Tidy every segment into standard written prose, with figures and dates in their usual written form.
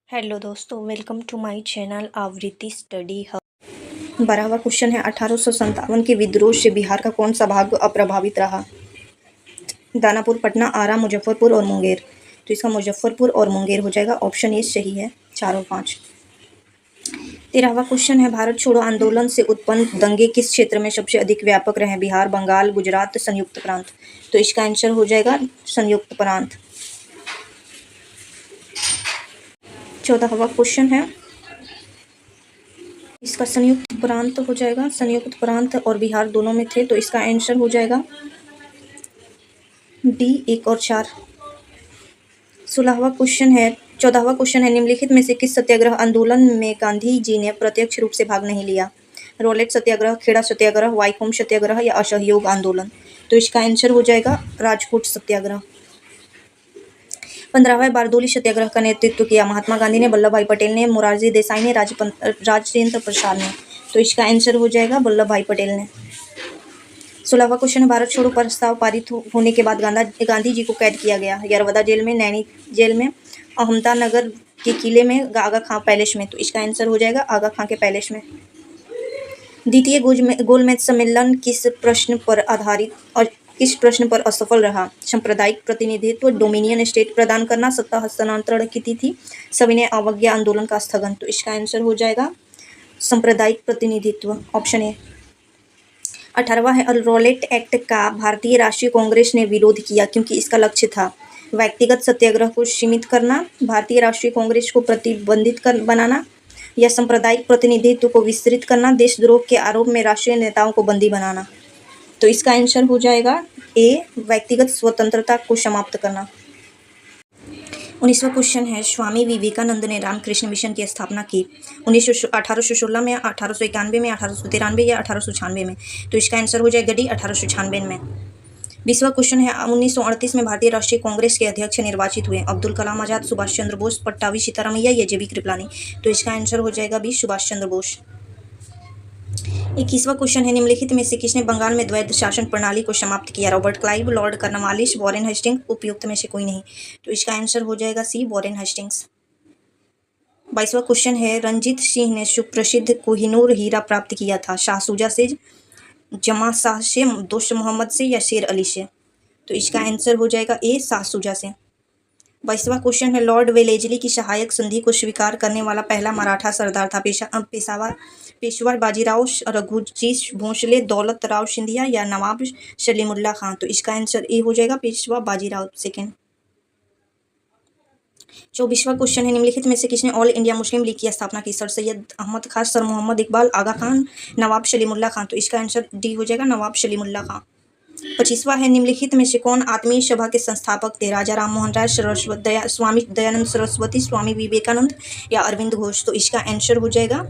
Hello दोस्तों, welcome to my channel आवृत्ति study hub. 12वां question है 1857 के विद्रोह से बिहार का कौन सा भाग अप्रभावित रहा? दानापुर, पटना, आरा, मुजफ्फरपुर और मुंगेर। तो इसका मुजफ्फरपुर और मुंगेर हो जाएगा। ऑप्शन ए सही है, 4 और 5। 13वां क्वेश्चन है भारत छोड़ो आंदोलन से उत्पन्न दंगे किस क्षेत्र में सबसे अधिक व्यापक रहे? बिहार, बंगाल, गुजरात, संयुक्त प्रांत। तो इसका आंसर हो जाएगा संयुक्त प्रांत। 14वां क्वेश्चन है, इसका संयुक्त प्रांत हो जाएगा। संयुक्त प्रांत और बिहार दोनों में थे, तो इसका आंसर हो जाएगा डी, 1 और 4। 14वां क्वेश्चन है निम्नलिखित में से किस सत्याग्रह आंदोलन में गांधी जी ने प्रत्यक्ष रूप से भाग नहीं लिया? रॉलेट सत्याग्रह, खेड़ा सत्याग्रह, वाईकोम सत्याग्रह या असहयोग आंदोलन। तो इसका आंसर हो जाएगा राजकोट सत्याग्रह। 15वां बारडोली सत्याग्रह का नेतृत्व किया महात्मा गांधी ने, वल्लभ भाई पटेल ने, मोरारजी देसाई ने, राजेंद्र प्रसाद ने। तो इसका आंसर हो जाएगा वल्लभ भाई पटेल ने। 16वां क्वेश्चन है भारत छोड़ो प्रस्ताव पारित होने के बाद गांधी जी को कैद किया गया। यरवदा जेल में, नैनी जेल में, अहमदानगर के किले में, आगा खां पैलेस में। तो इसका आंसर हो जाएगा आगा खां के पैलेस में। द्वितीय गोलमेज सम्मेलन किस प्रश्न पर आधारित और किस प्रश्न पर असफल रहा? सांप्रदायिक प्रतिनिधित्व, डोमिनियन स्टेट प्रदान करना, सत्ता हस्तांतरण की तिथि, सविनय अवज्ञा आंदोलन का स्थगन। तो इसका आंसर हो जाएगा सांप्रदायिक प्रतिनिधित्व, ऑप्शन ए। 18वां है रॉलेट एक्ट का भारतीय राष्ट्रीय कांग्रेस ने विरोध किया क्योंकि इसका लक्ष्य था व्यक्तिगत सत्याग्रह को सीमित करना, भारतीय राष्ट्रीय कांग्रेस को प्रतिबंधित बनाना या सांप्रदायिक प्रतिनिधित्व को विस्तृत करना, देशद्रोह के आरोप में राष्ट्रीय नेताओं को बंदी बनाना। तो इसका आंसर हो जाएगा ए, व्यक्तिगत स्वतंत्रता को समाप्त करना। 19वां क्वेश्चन है स्वामी विवेकानंद ने रामकृष्ण मिशन की स्थापना की 1816 में, 1891 में, 1893 या 1896 में। तो इसका आंसर हो जाएगा डी, 1896 में। 20वां क्वेश्चन है 1938 में भारतीय राष्ट्रीय कांग्रेस के अध्यक्ष निर्वाचित हुए अब्दुल कलाम आजाद, सुभाष चंद्र बोस, पट्टाभी सीतारामैया या जेबी कृपलानी। तो इसका आंसर हो जाएगा बी, सुभाष चंद्र बोस। 21वां क्वेश्चन है निम्नलिखित में से किसने बंगाल में द्वैध शासन प्रणाली को समाप्त किया? Robert Clive, Lord Cornwallis, Warren Hastings. उपयुक्त में से कोई नहीं। तो इसका आंसर हो जाएगा सी, वॉरेन हेस्टिंग्स। 22वां क्वेश्चन है रंजीत सिंह ने सुप्रसिद्ध कोहिनूर हीरा प्राप्त किया था? शाह शुजा से, जमा शाह से, दोस्त मोहम्मद से या शेर अली से। तो इसका आंसर हो जाएगा ए, शाह शुजा से। 22वां क्वेश्चन है लॉर्ड वेलेजली की सहायक संधि को स्वीकार करने वाला पहला मराठा सरदार था? पेशवा बाजीराव, रघुजी भोसले, दौलत राव सिंधिया या नवाब सलीमुल्लाह खां। तो इसका आंसर ए हो जाएगा पेशवा बाजीराव सेकेंड। 24वां क्वेश्चन है निम्नलिखित में से किसने ऑल इंडिया मुस्लिम लीग की स्थापना की? सर सैयद अहमद खान, सर मोहम्मद इकबाल, आगा खान, नवाब सलीमुल्लाह खां। तो इसका आंसर डी हो जाएगा नवाब सलीमुल्लाह खां। 25वां है निम्नलिखित में से कौन आत्मीय सभा के संस्थापक थे? राजा राम मोहन राय, स्वामी दयानंद सरस्वती, स्वामी विवेकानंद या अरविंद घोष। तो इसका आंसर हो जाएगा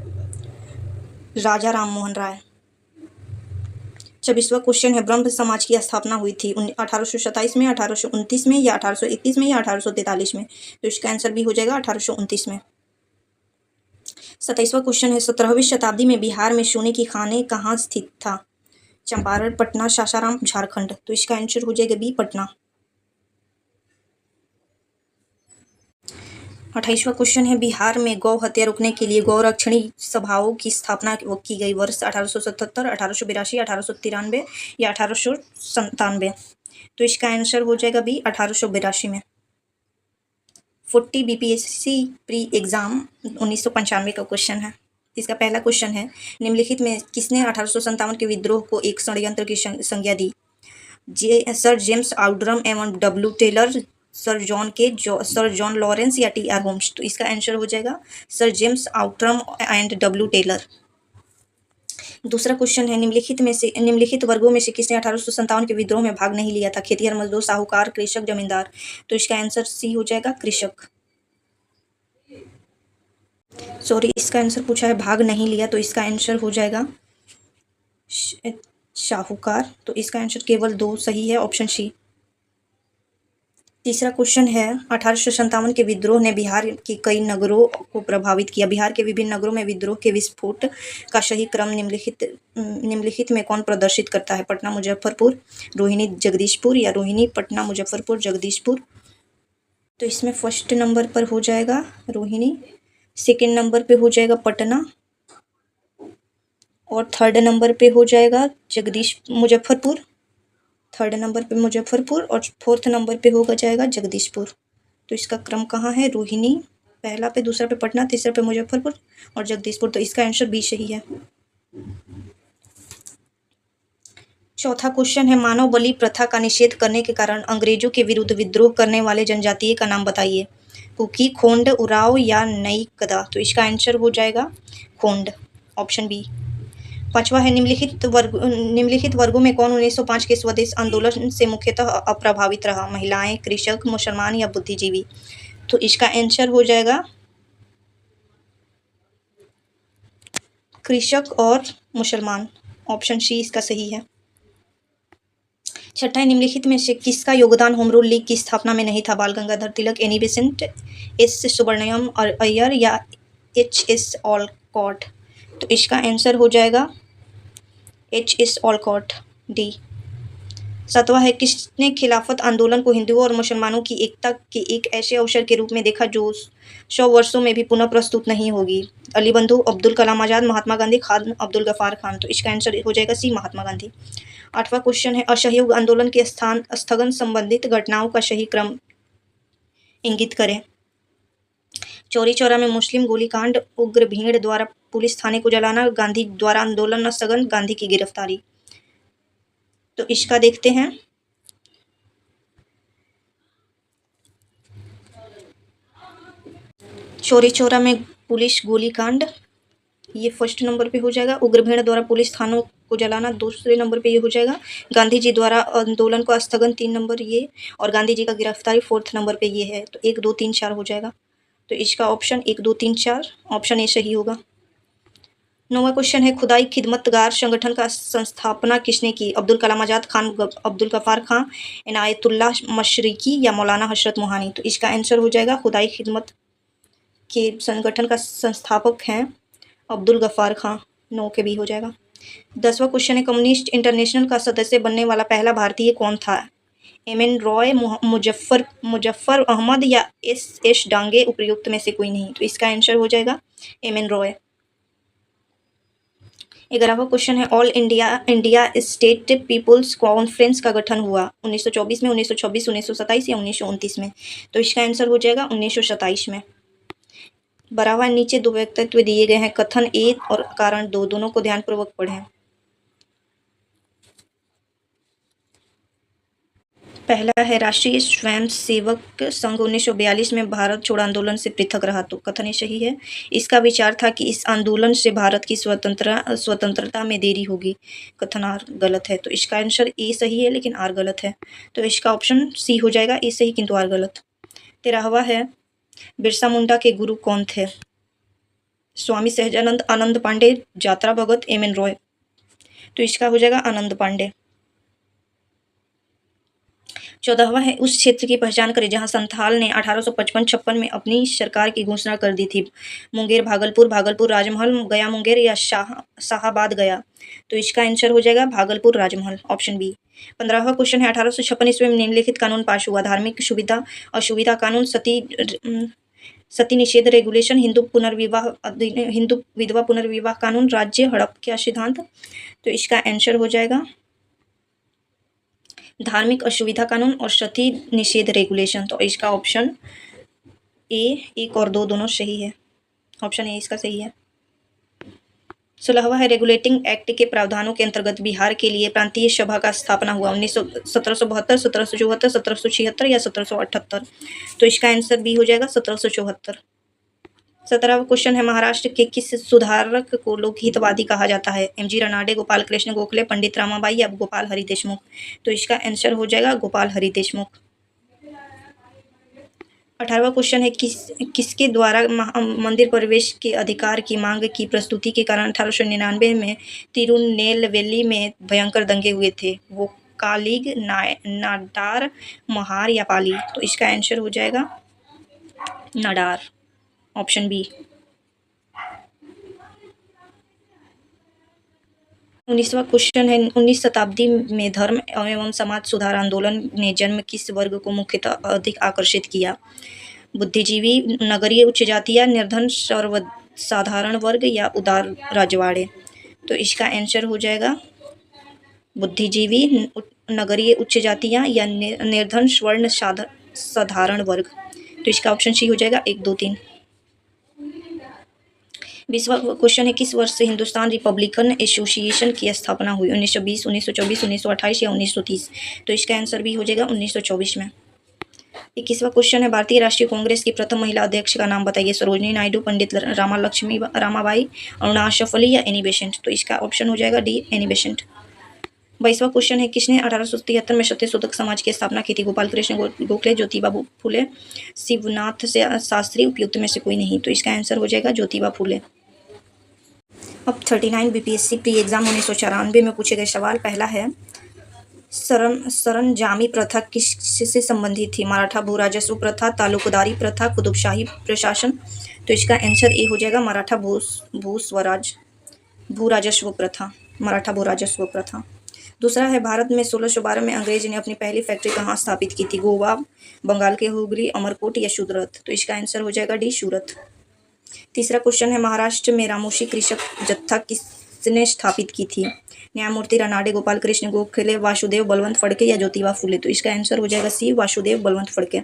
राजा राम मोहन राय। 26वां क्वेश्चन है ब्रह्म समाज की स्थापना हुई थी 1827 में, 1829 में या 1831 में या 1843 में। तो इसका आंसर भी हो जाएगा 1829 में। 27वां क्वेश्चन है 17वीं शताब्दी में बिहार में सोने की खाने कहाँ स्थित था? चंपारण, पटना, सासाराम, झारखंड। तो इसका आंसर हो जाएगा बी, पटना। 28वां क्वेश्चन है बिहार में गौ हत्या रोकने के लिए गौरक्षणी सभाओं की स्थापना की गई वर्ष 1877, 1882, 1893 या 1897। तो इसका आंसर हो जाएगा बी, 1882 में। 40 बीपीएससी प्री एग्जाम 1995 का क्वेश्चन है। इसका पहला क्वेश्चन है निम्नलिखित में किसने 1857 के विद्रोह को एक षड्यंत्र की संज्ञा दी? सर जेम्स आउड्रम एवं W Taylor, sir John Lawrence या टी आर होम्स। तो इसका आंसर हो जाएगा sir James Outram and W Taylor. दूसरा क्वेश्चन है निम्नलिखित वर्गों में से किसने 1857 के विद्रोह में भाग नहीं लिया था? खेतिहर, मजदूर, साहूकार, कृषक, जमींदार। तो इसका आंसर सी हो जाएगा कृषक। सॉरी, इसका आंसर पूछा है भाग नहीं लिया, तो इसका आंसर हो जाएगा साहूकार। तो इसका आंसर केवल 2 सही है, ऑप्शन सी। तीसरा क्वेश्चन है 1857 के विद्रोह ने बिहार के कई नगरों को प्रभावित किया। बिहार के विभिन्न नगरों में विद्रोह के विस्फोट का सही क्रम निम्नलिखित में कौन प्रदर्शित करता है? पटना, मुजफ्फरपुर, रोहिणी, जगदीशपुर या रोहिणी, पटना, मुजफ्फरपुर, जगदीशपुर। तो इसमें फर्स्ट नंबर पर हो जाएगा रोहिणी, सेकंड नंबर पे हो जाएगा पटना, और थर्ड नंबर पे हो जाएगा मुजफ्फरपुर, थर्ड नंबर पे मुजफ्फरपुर, और फोर्थ नंबर पे होगा जाएगा जगदीशपुर। तो इसका क्रम कहाँ है? रोहिणी पहला पे, दूसरा पे पटना, तीसरा पे मुजफ्फरपुर और जगदीशपुर। तो इसका आंसर बी सही है। चौथा क्वेश्चन है, मानव बलि प्रथा का निषेध करने के कारण अंग्रेजों के विरुद्ध विद्रोह करने वाले जनजातीय का नाम बताइए। कुकी, खोंड, उराव या नई कदा। तो इसका आंसर हो जाएगा खोंड, ऑप्शन बी। पांचवा है, निम्नलिखित वर्गों में कौन 1905 के स्वदेश आंदोलन से मुख्यतः अप्रभावित रहा? महिलाएं, कृषक, मुसलमान या बुद्धिजीवी। तो इसका आंसर हो जाएगा कृषक और मुसलमान, ऑप्शन सी इसका सही है। छठा है, निम्नलिखित में से किसका योगदान होम रूल लीग की स्थापना में नहीं था? Bal Gangadhar Tilak, Annie Besant, S Subramaniam Iyer या एच एस ऑलकॉट। तो इसका आंसर हो जाएगा एच एस ऑलकॉट, डी। सातवां है, किसने खिलाफत आंदोलन को हिंदुओं और मुसलमानों की एकता के एक ऐसे अवसर के रूप में देखा जो 100 वर्षों में भी पुनः प्रस्तुत नहीं होगी? अली बंधु, अब्दुल कलाम आजाद, महात्मा गांधी, खान अब्दुल गफार खान। तो इसका आंसर हो जाएगा सी, महात्मा गांधी। आठवां क्वेश्चन है, असहयोग आंदोलन के स्थगन संबंधित घटनाओं का सही क्रम इंगित करें। चौरी चौरा में मुस्लिम गोलीकांड, उग्र भीड़ द्वारा पुलिस थाने को जलाना, गांधी द्वारा आंदोलन स्थगन, गांधी की गिरफ्तारी। तो इसका देखते हैं। चौरी चौरा में पुलिस गोलीकांड, ये फर्स्ट नंबर पे हो जाएगा। उग्र भीड़ द्वारा पुलिस थानों को जलाना दूसरे नंबर पे ये हो जाएगा। गांधी जी द्वारा आंदोलन को स्थगन 3 नंबर ये, और गांधी जी का गिरफ्तारी 4th नंबर पे ये है। तो 1 2 3 4 हो जाएगा। तो इसका ऑप्शन 1 2 3 4 ऑप्शन ए सही होगा। 9वां क्वेश्चन है, खुदाई खिदमतगार संगठन का संस्थापना किसने की? अब्दुल कलाम आजाद, खान अब्दुल गफार खां, इनायतुल्लाह मशरिकी या मौलाना हजरत मोहानी। तो इसका आंसर हो जाएगा खुदाई खिदमत के संगठन का संस्थापक हैं अब्दुल गफार खां, 9 के भी हो जाएगा। 10वां क्वेश्चन है, कम्युनिस्ट इंटरनेशनल का सदस्य बनने वाला पहला भारतीय कौन था? एम.एन. रॉय, मुजफ्फर अहमद या एस डांगे, उपयुक्त में से कोई नहीं। तो इसका आंसर हो जाएगा एम.एन. रॉय। 11वां क्वेश्चन है, all India state peoples conference का गठन हुआ 1924 में, 1926, 1927 या 1929 में। तो इसका आंसर हो जाएगा 1927 में। 12वां, नीचे 2 वक्तव्य दिए गए हैं, कथन ए और कारण 2, दोनों को ध्यानपूर्वक पढ़ें। पहला है, राष्ट्रीय स्वयंसेवक संघ 1942 में भारत छोड़ो आंदोलन से पृथक रहा। तो कथन ये सही है। इसका विचार था कि इस आंदोलन से भारत की स्वतंत्रता में देरी होगी। कथन आर गलत है। तो इसका आंसर ए सही है लेकिन आर गलत है। तो इसका ऑप्शन सी हो जाएगा, ए सही किंतु आर गलत। 13वां है, बिरसा मुंडा के गुरु कौन थे? स्वामी सहजानंद, आनंद पांडे, जात्रा भगत, एम.एन. रॉय। तो इसका हो जाएगा आनंद पांडे। 14वां है, उस क्षेत्र की पहचान करें जहां संथाल ने 1855-56 में अपनी सरकार की घोषणा कर दी थी। मुंगेर, भागलपुर, भागलपुर राजमहल, गया मुंगेर या शाहाबाद गया। तो इसका आंसर हो जाएगा भागलपुर राजमहल, ऑप्शन बी। 15वां क्वेश्चन है, 1856 ईस्वी में निम्नलिखित कानून पास हुआ? धार्मिक सुविधा असुविधा कानून, सती निषेध रेगुलेशन, हिंदू विधवा पुनर्विवाह कानून, राज्य हड़प का सिद्धांत। तो इसका आंसर हो जाएगा धार्मिक असुविधा कानून और सती निषेध रेगुलेशन। तो इसका ऑप्शन ए 1 और 2 दोनों सही है, ऑप्शन ए इसका सही है। 16वां है, रेगुलेटिंग एक्ट के प्रावधानों के अंतर्गत बिहार के लिए प्रांतीय सभा का स्थापना हुआ 1772, 1774, 1776 या 1778। तो इसका आंसर बी हो जाएगा 1774। 17वां क्वेश्चन है, महाराष्ट्र के किस सुधारक को लोकहितवादी कहा जाता है? एम.जी. रनाडे, गोपाल कृष्ण गोखले, पंडित रामाबाई या गोपाल हरि देशमुख। तो इसका आंसर हो जाएगा गोपाल हरि देशमुख। 18वां क्वेश्चन है, किसके द्वारा मंदिर प्रवेश के अधिकार की मांग की प्रस्तुति के कारण 1899 में तिरुनेलवेली में भयंकर दंगे हुए थे? वो कालीग, नाडार, महार या पाली। तो इसका आंसर हो जाएगा नाडार, ऑप्शन बी। 19वां क्वेश्चन है 19 शताब्दी में धर्म एवं समाज सुधार आंदोलन ने जन्म किस वर्ग को मुख्यतः अधिक आकर्षित किया? बुद्धिजीवी, नगरीय उच्च जातियाँ, निर्धन सर्वसाधारण वर्ग या उदार रजवाड़े? तो इसका आंसर हो जाएगा बुद्धिजीवी, नगरीय उच्च जातियाँ या निर्धन स्वर्ण साधारण वर्ग। तो इसका ऑप्शन सी हो जाएगा 1, 2, 3। 20वां क्वेश्चन है किस वर्ष से हिंदुस्तान रिपब्लिकन एसोसिएशन की स्थापना हुई? 1920, 1924, 1928 या 1930? तो इसका आंसर भी हो जाएगा 1924 में। 21वां क्वेश्चन है भारतीय राष्ट्रीय कांग्रेस की प्रथम महिला अध्यक्ष का नाम बताइए। सरोजिनी नायडू, पंडित रामाबाई, अरुणा अशफली या एनी बेसेंट? तो इसका ऑप्शन हो जाएगा डी, एनी बेसेंट। 22वां क्वेश्चन है किसने 1873 में सत्यशोधक समाज की स्थापना की थी? गोपाल कृष्ण गोखले, ज्योतिबा फूले, शिवनाथ शास्त्री, उपयुक्त में से कोई नहीं? तो इसका आंसर हो जाएगा ज्योतिबा फूले। अब 39 बीपीएससी प्री एग्जाम 1994 में पूछे गए सवाल। पहला है सरंजामी प्रथा किससे संबंधित थी? मराठा भू राजस्व प्रथा, तालुकदारी प्रथा, कुतुबशाही प्रशासन? तो इसका आंसर ए हो जाएगा मराठा भू राजस्व प्रथा, मराठा भू राजस्व प्रथा। दूसरा है भारत में 1612 में अंग्रेज ने अपनी पहली फैक्ट्री कहाँ स्थापित की थी? गोवा, बंगाल के हुगली, अमरकोट या सूरत? तो इसका आंसर हो जाएगा डी, सूरत। तीसरा क्वेश्चन है महाराष्ट्र में रामोशी कृषक जत्था किसने स्थापित की थी? न्यायमूर्ति रानाडे, गोपाल कृष्ण गोखले, वासुदेव बलवंत फड़के या ज्योतिबा फूले? तो इसका आंसर हो जाएगा सी, वासुदेव बलवंत फड़के।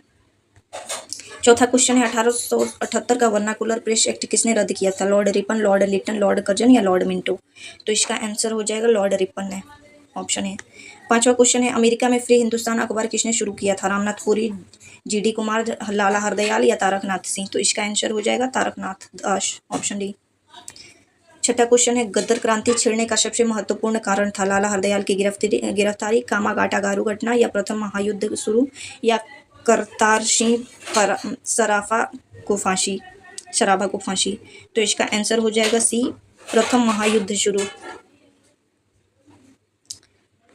चौथा क्वेश्चन है 1878 का वर्नाकुलर प्रेस एक्ट किसने रद्द किया था? Lord Ripon, lord Lytton, lord Curzon या लॉर्ड मिंटो? तो इसका आंसर हो जाएगा लॉर्ड रिपन ने, ऑप्शन है। पांचवा क्वेश्चन है अमेरिका में फ्री हिंदुस्तान अखबार किसने शुरू किया था? रामनाथ पुरी, जीडी कुमार, लाला हरदयाल या तारकनाथ सिंह? तो इसका आंसर हो जाएगा तारकनाथ दास, ऑप्शन डी। छठा क्वेश्चन है गदर क्रांति छिड़ने का सबसे महत्वपूर्ण कारण था? लाला हरदयाल की गिरफ्तारी, कामागाटा गारू घटना या प्रथम महायुद्ध शुरू या करतार सिंह सराफा को फांसी? तो इसका आंसर हो जाएगा सी, प्रथम महायुद्ध शुरू।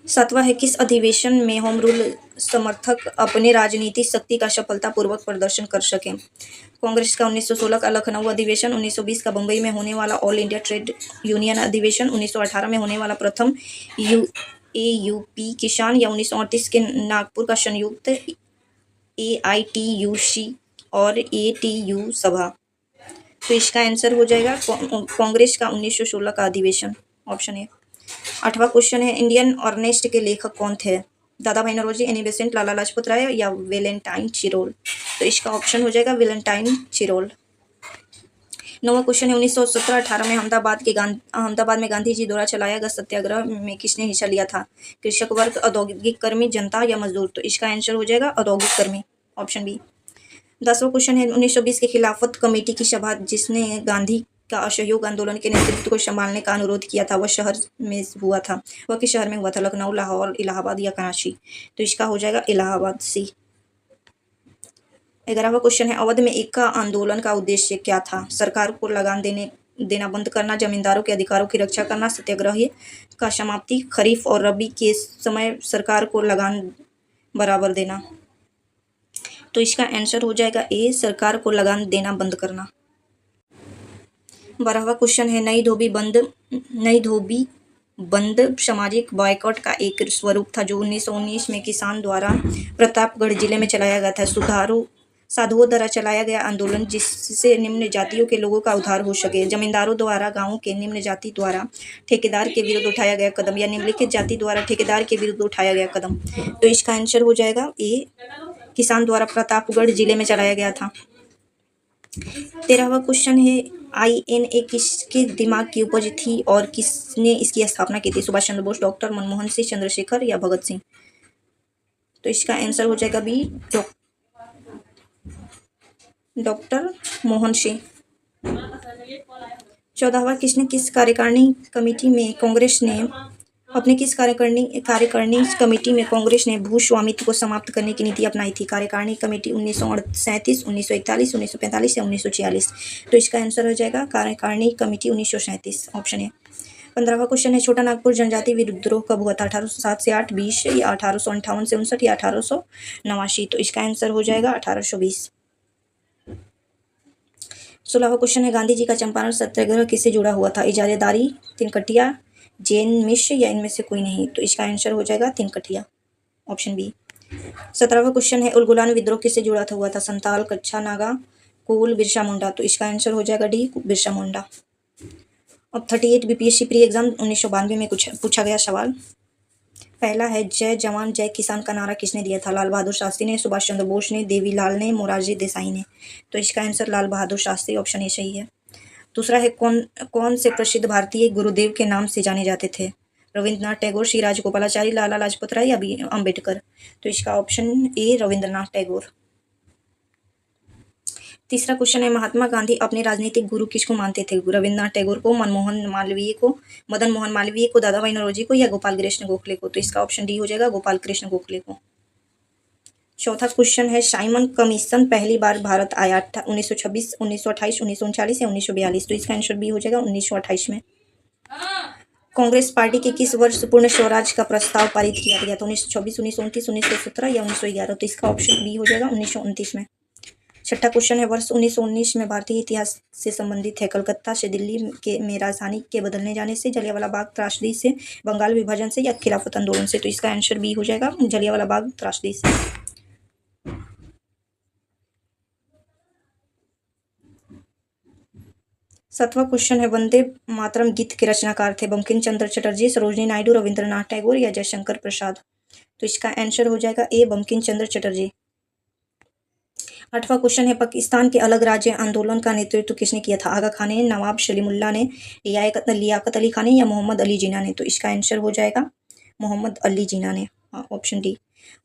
सातवां है किस अधिवेशन में होम रूल समर्थक अपने राजनीतिक शक्ति का सफलतापूर्वक प्रदर्शन कर सके? कांग्रेस का 1916 का लखनऊ अधिवेशन, 1920 का बम्बई में होने वाला ऑल इंडिया ट्रेड यूनियन अधिवेशन, 1918 में होने वाला प्रथम AUP किसान या 1938 के नागपुर का संयुक्त AITUC और ATU सभा? तो इसका आंसर हो जाएगा कांग्रेस का 1916 का अधिवेशन, ऑप्शन ए। 8वां क्वेश्चन है इंडियन ऑर्नेस्ट के लेखक कौन थे? दादा भाई नौरोजी, एनी बेसेंट, लाला लाजपत राय या वेलेंटाइन चिरोल? तो इसका ऑप्शन हो जाएगा वेलेंटाइन चिरोल। 9वां क्वेश्चन है 1917-18 में अहमदाबाद में गांधी जी द्वारा चलाया गया सत्याग्रह में किसने हिस्सा लिया था? कृषक वर्ग, औद्योगिक कर्मी, जनता या मजदूर? तो इसका आंसर हो जाएगा औद्योगिक कर्मी, ऑप्शन बी। 10वां क्वेश्चन है 1920 की खिलाफत कमेटी की सभा जिसने गांधी का असहयोग आंदोलन के नेतृत्व को संभालने का अनुरोध किया था वह शहर में हुआ था? वह किस शहर में हुआ था? लखनऊ, लाहौर, इलाहाबाद या कराची? तो इसका हो जाएगा इलाहाबाद, सी। 11वां क्वेश्चन है अवध में एका आंदोलन का उद्देश्य क्या था? सरकार को लगान देना बंद करना, जमींदारों के अधिकारों की रक्षा करना, सत्याग्रह का समाप्ति, खरीफ और रबी के समय सरकार को लगान बराबर देना? तो इसका आंसर हो जाएगा ए, सरकार को लगान देना बंद करना। 12वां क्वेश्चन है नई धोबी बंद सामाजिक बॉयकॉट का एक स्वरूप था जो 1919 में किसान द्वारा प्रतापगढ़ जिले में चलाया गया था। साधुओं द्वारा चलाया गया आंदोलन जिससे निम्न जातियों के लोगों का उद्धार हो सके। जमींदारों द्वारा गांवों के निम्न जाति द्वारा ठेकेदार के विरुद्ध उठाया गया कदम या निम्नलिखित जाति द्वारा ठेकेदार के विरुद्ध उठाया गया कदम? तो इसका आंसर हो जाएगा ए, किसान द्वारा प्रतापगढ़ जिले में चलाया गया था। 13वां क्वेश्चन है INA किसके दिमाग की उपज थी और किसने इसकी स्थापना की थी? सुभाष चंद्र बोस, डॉक्टर मनमोहन सिंह, चंद्रशेखर या भगत सिंह? तो इसका आंसर हो जाएगा बी, डॉक्टर मोहन सिंह। 14वां किस कार्यकारिणी कमेटी में कांग्रेस ने भू स्वामित्व को समाप्त करने की नीति अपनाई थी? कार्यकारिणी कमेटी 1937, 1941, 1945 या 1946? तो इसका आंसर हो जाएगा कार्यकारिणी कमेटी 1937, ऑप्शन है। 15वां क्वेश्चन है छोटा नागपुर जनजाति विद्रोह कब हुआ था? 1807 से 8, 20 या 1858 से 59 या 1889? तो इसका आंसर हो जाएगा 1820। 16वां क्वेश्चन है गांधी जी का चंपारण सत्याग्रह किससे जुड़ा हुआ था? इजारेदारी, तिनकटिया जैन मिश्र या इनमें से कोई नहीं, तो इसका आंसर हो जाएगा तिनकटिया, ऑप्शन बी। 17वां क्वेश्चन है, उलगुलान विद्रोह किससे जुड़ा था हुआ था? संताल, कच्छा, नागा, कोल, बिरसा मुंडा, तो इसका आंसर हो जाएगा डी, बिरसा मुंडा। अब 38 बीपीएससी प्री एग्जाम 1992 में कुछ पूछा गया सवाल। पहला है, जय जवान जय किसान का नारा किसने दिया था? लाल बहादुर शास्त्री ने, सुभाष चंद्र बोस ने, देवीलाल ने, मोरारजी देसाई ने, तो इसका answer Lal Bahadur Shastri, option A सही है। दूसरा है, कौन कौन से प्रसिद्ध भारतीय गुरुदेव के नाम से जाने जाते थे? रविंद्रनाथ टैगोर, श्री राजगोपालाचारी, लाला लाजपत राय या बी अम्बेडकर, तो इसका ऑप्शन ए रविंद्रनाथ टैगोर। तीसरा क्वेश्चन है, महात्मा गांधी अपने राजनीतिक गुरु किसको मानते थे? रविंद्रनाथ टैगोर को, मनमोहन मालवीय को, मदन मोहन मालवीय को, दादा भाई नौरोजी को या गोपाल कृष्ण गोखले को, तो इसका ऑप्शन डी हो जाएगा गोपाल कृष्ण गोखले को। चौथा क्वेश्चन है, साइमन कमीशन पहली बार भारत आया 1926, 1928, 1939 या 1942, तो इसका आंसर बी हो जाएगा 1928 में। कांग्रेस पार्टी के किस वर्ष पूर्ण स्वराज का प्रस्ताव पारित किया गया था? 1926, 1929, 1917 या 1911, तो इसका ऑप्शन बी हो जाएगा 1929 में। छठा क्वेश्चन है, वर्ष 1919 में भारतीय इतिहास से संबंधित है। कलकत्ता से दिल्ली में राजधानी के बदलने जाने से, जलियांवाला बाग त्रासदी से, बंगाल विभाजन से या खिलाफत आंदोलन से, तो इसका आंसर बी हो जाएगा जलियांवाला बाग त्रासदी से। 7वां क्वेश्चन है, वंदे मातरम गीत के रचनाकार थे? बंकिम चंद्र चटर्जी, सरोजिनी नायडू, रविंद्रनाथ टैगोर या जयशंकर प्रसाद, तो इसका आंसर हो जाएगा ए बंकिम चंद्र चटर्जी। 8वां क्वेश्चन है, पाकिस्तान के अलग राज्य आंदोलन का नेतृत्व किसने किया था? आगा खान ने, नवाब सलीमुल्लाह ने, लियाकत अली खान ने या मोहम्मद अली जिन्ना ने, तो इसका आंसर हो जाएगा मोहम्मद अली जिन्ना ने, ऑप्शन डी।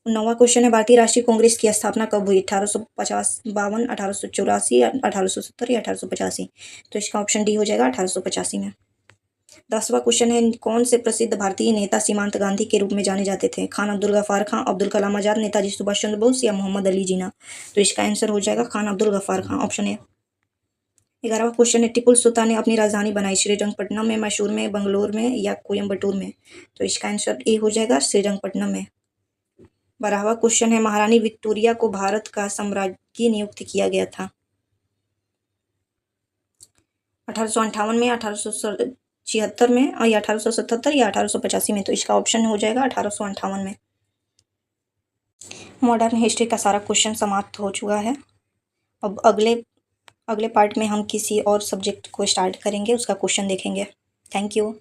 9वां क्वेश्चन है, भारतीय राष्ट्रीय कांग्रेस की स्थापना कब हुई? 1852, 1884, 1870 या 1885, तो इसका ऑप्शन डी हो जाएगा 1885 में। 10वां क्वेश्चन है, कौन से प्रसिद्ध भारतीय नेता सीमांत गांधी के रूप में जाने जाते थे? खान अब्दुल गफ्फार खां, अब्दुल कलाम आजाद, नेताजी सुभाष चंद्र बोस या मोहम्मद अली जिन्ना, तो इसका आंसर हो जाएगा खान अब्दुल गफ्फार खां, ऑप्शन ए। 11वां क्वेश्चन है, टिपू सुल्तान ने अपनी राजधानी बनाई श्रीरंगपट्टनम में, मैसूर में, बंगलोर में या कोयम्बटूर में, तो इसका आंसर ए हो जाएगा श्रीरंगपट्टनम में। 12वां क्वेश्चन है, महारानी विक्टोरिया को भारत का सम्राज्ञी नियुक्त किया गया था? 1858 में, 1876 में या 1877 या 1885 में, तो इसका ऑप्शन हो जाएगा 1858 में। मॉडर्न हिस्ट्री का सारा क्वेश्चन समाप्त हो चुका है। अब अगले पार्ट में हम किसी और सब्जेक्ट को स्टार्ट करेंगे, उसका क्वेश्चन देखेंगे। Thank you.